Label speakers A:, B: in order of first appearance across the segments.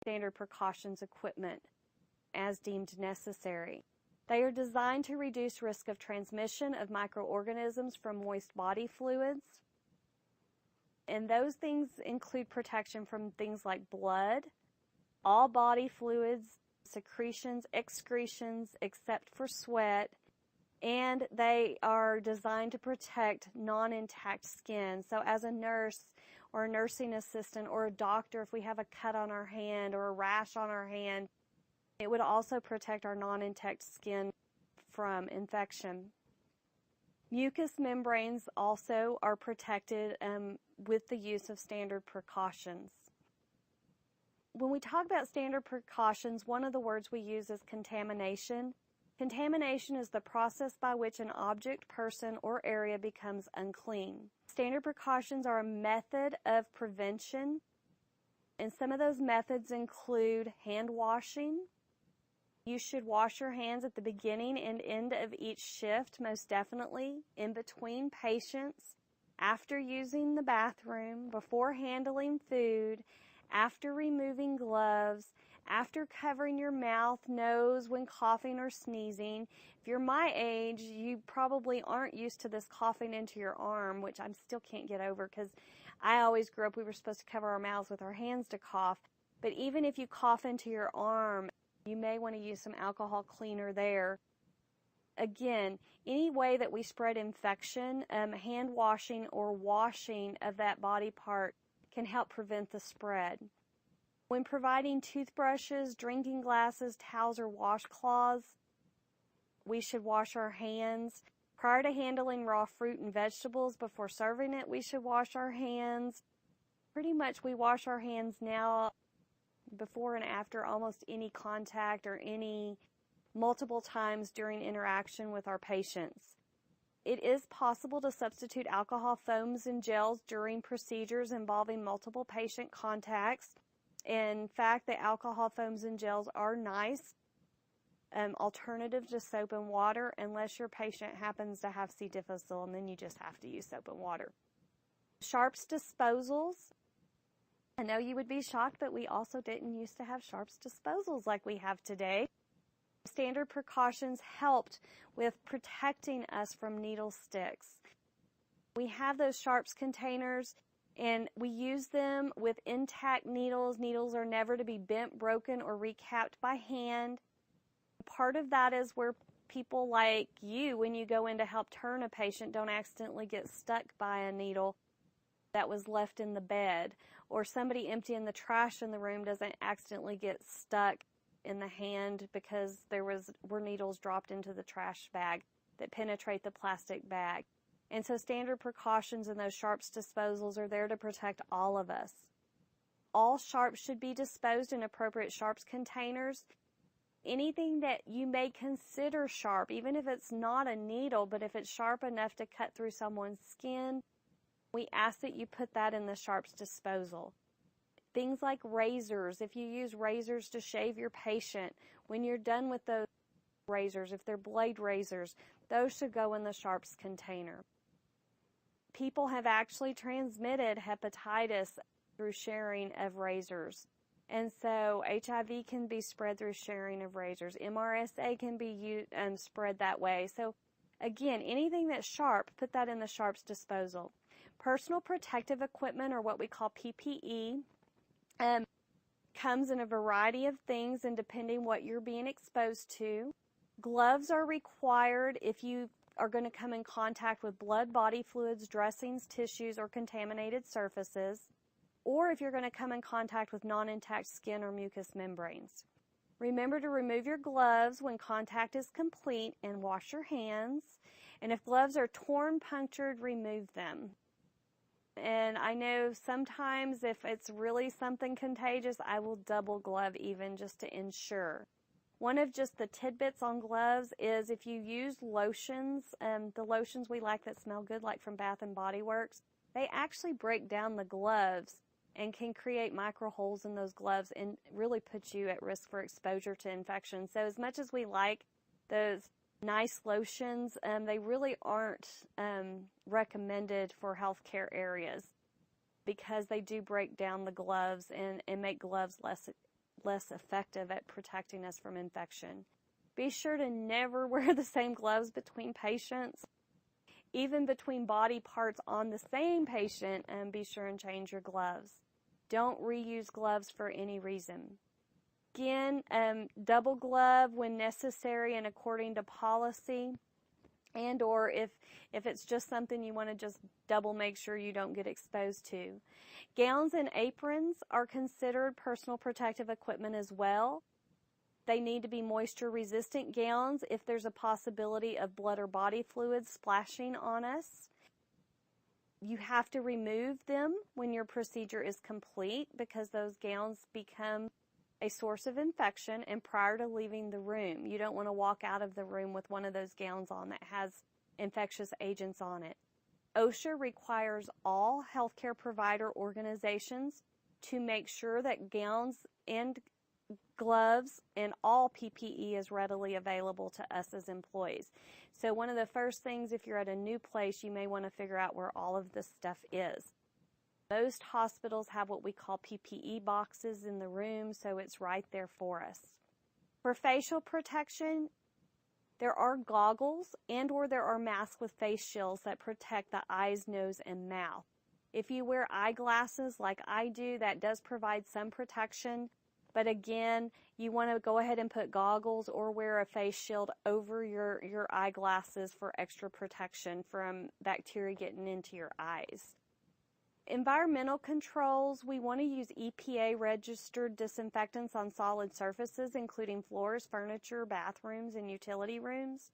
A: standard precautions equipment as deemed necessary. They are designed to reduce risk of transmission of microorganisms from moist body fluids. And those things include protection from things like blood, all body fluids, secretions, excretions, except for sweat, and they are designed to protect non-intact skin. So as a nurse or a nursing assistant or a doctor, if we have a cut on our hand or a rash on our hand, it would also protect our non-intact skin from infection. Mucous membranes also are protected with the use of standard precautions. When we talk about standard precautions, one of the words we use is contamination. Contamination is the process by which an object, person, or area becomes unclean. Standard precautions are a method of prevention, and some of those methods include hand washing. You should wash your hands at the beginning and end of each shift, most definitely, in between patients, after using the bathroom, before handling food, after removing gloves, after covering your mouth, nose when coughing or sneezing. If you're my age, you probably aren't used to this coughing into your arm, which I still can't get over because I always grew up, we were supposed to cover our mouths with our hands to cough. But even if you cough into your arm, you may want to use some alcohol cleaner there. Again, any way that we spread infection, hand washing or washing of that body part can help prevent the spread. When providing toothbrushes, drinking glasses, towels, or washcloths, we should wash our hands. Prior to handling raw fruit and vegetables, before serving it, we should wash our hands. Pretty much we wash our hands now before and after almost any contact or any multiple times during interaction with our patients. It is possible to substitute alcohol foams and gels during procedures involving multiple patient contacts. In fact, the alcohol foams and gels are nice alternative to soap and water unless your patient happens to have C. difficile, and then you just have to use soap and water. Sharps disposals. I know you would be shocked, but we also didn't used to have sharps disposals like we have today. Standard precautions helped with protecting us from needle sticks. We have those sharps containers, and we use them with intact needles. Needles are never to be bent, broken, or recapped by hand. Part of that is where people like you, when you go in to help turn a patient, don't accidentally get stuck by a needle that was left in the bed, or somebody emptying the trash in the room doesn't accidentally get stuck in the hand because were needles dropped into the trash bag that penetrate the plastic bag. And so standard precautions in those sharps disposals are there to protect all of us. All sharps should be disposed in appropriate sharps containers. Anything that you may consider sharp, even if it's not a needle, but if it's sharp enough to cut through someone's skin, we ask that you put that in the sharps disposal. Things like razors, if you use razors to shave your patient, when you're done with those razors, if they're blade razors, those should go in the sharps container. People have actually transmitted hepatitis through sharing of razors. And so HIV can be spread through sharing of razors. MRSA can be spread that way. So again, anything that's sharp, put that in the sharps disposal. Personal protective equipment, or what we call PPE, comes in a variety of things and depending what you're being exposed to. Gloves are required if you are going to come in contact with blood, body fluids, dressings, tissues, or contaminated surfaces, or if you're going to come in contact with non-intact skin or mucous membranes. Remember to remove your gloves when contact is complete and wash your hands. And if gloves are torn, punctured, remove them. And I know sometimes if it's really something contagious, I will double glove even just to ensure. One of just the tidbits on gloves is if you use lotions, the lotions we like that smell good, like from Bath and Body Works, they actually break down the gloves and can create micro holes in those gloves and really put you at risk for exposure to infection. So as much as we like those nice lotions, they really aren't recommended for healthcare areas because they do break down the gloves and make gloves less effective at protecting us from infection. Be sure to never wear the same gloves between patients. Even between body parts on the same patient, be sure and change your gloves. Don't reuse gloves for any reason. Again, double glove when necessary and according to policy, and or if it's just something you want to just double make sure you don't get exposed to. Gowns and aprons are considered personal protective equipment as well. They need to be moisture-resistant gowns if there's a possibility of blood or body fluids splashing on us. You have to remove them when your procedure is complete because those gowns become a source of infection, and prior to leaving the room, you don't want to walk out of the room with one of those gowns on that has infectious agents on it. OSHA requires all healthcare provider organizations to make sure that gowns and gloves and all PPE is readily available to us as employees. So one of the first things, if you're at a new place, you may want to figure out where all of this stuff is. Most hospitals have what we call PPE boxes in the room, so it's right there for us. For facial protection, there are goggles and or there are masks with face shields that protect the eyes, nose, and mouth. If you wear eyeglasses like I do, that does provide some protection. But again, you want to go ahead and put goggles or wear a face shield over your eyeglasses for extra protection from bacteria getting into your eyes. Environmental controls, we want to use EPA-registered disinfectants on solid surfaces, including floors, furniture, bathrooms, and utility rooms.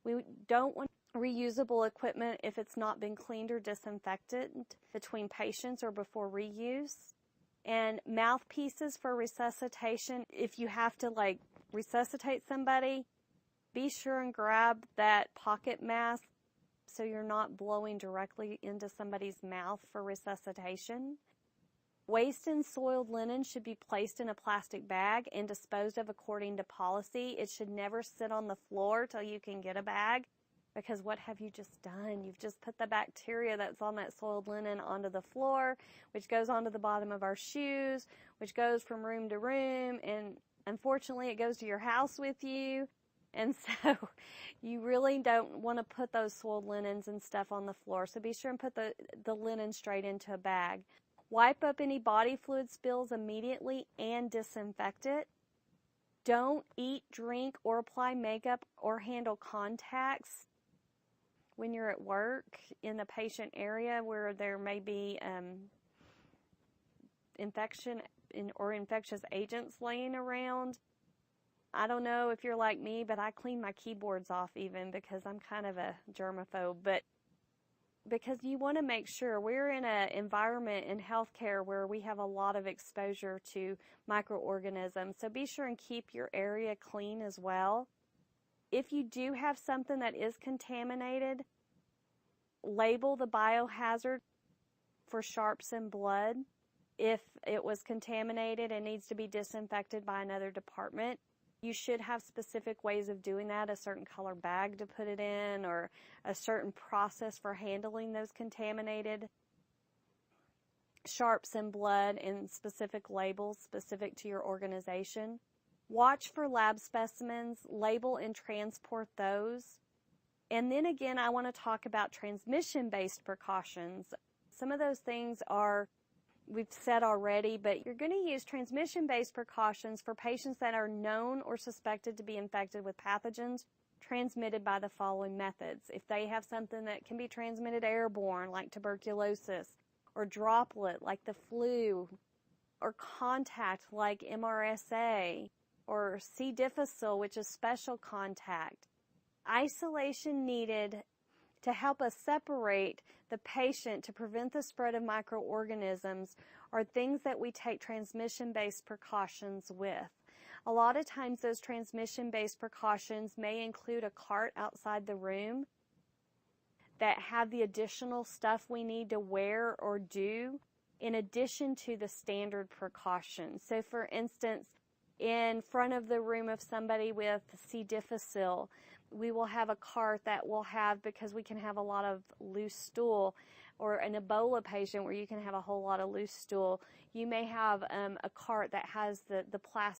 A: We don't want reusable equipment if it's not been cleaned or disinfected between patients or before reuse. And mouthpieces for resuscitation, if you have to resuscitate somebody, be sure and grab that pocket mask so you're not blowing directly into somebody's mouth for resuscitation. Waste and soiled linen should be placed in a plastic bag and disposed of according to policy. It should never sit on the floor till you can get a bag, because what have you just done? You've just put the bacteria that's on that soiled linen onto the floor, which goes onto the bottom of our shoes, which goes from room to room, and unfortunately it goes to your house with you. And so you really don't want to put those soiled linens and stuff on the floor. So be sure and put the linen straight into a bag. Wipe up any body fluid spills immediately and disinfect it. Don't eat, drink, or apply makeup or handle contacts when you're at work in the patient area where there may be infection or infectious agents laying around. I don't know if you're like me, but I clean my keyboards off even because I'm kind of a germaphobe. But because you want to make sure we're in an environment in healthcare where we have a lot of exposure to microorganisms. So be sure and keep your area clean as well. If you do have something that is contaminated, label the biohazard for sharps and blood. If it was contaminated and needs to be disinfected by another department, you should have specific ways of doing that, a certain color bag to put it in or a certain process for handling those contaminated sharps and blood and specific labels specific to your organization. Watch for lab specimens, label and transport those. And then again, I want to talk about transmission-based precautions. Some of those things we've said already, but you're going to use transmission-based precautions for patients that are known or suspected to be infected with pathogens transmitted by the following methods. If they have something that can be transmitted airborne, like tuberculosis, or droplet, like the flu, or contact, like MRSA, or C. difficile, which is special contact. Isolation needed to help us separate the patient to prevent the spread of microorganisms are things that we take transmission-based precautions with. A lot of times those transmission-based precautions may include a cart outside the room that have the additional stuff we need to wear or do in addition to the standard precautions. So for instance, in front of the room of somebody with C. difficile, we will have a cart that will have, because we can have a lot of loose stool, or an Ebola patient where you can have a whole lot of loose stool, you may have a cart that has the plastic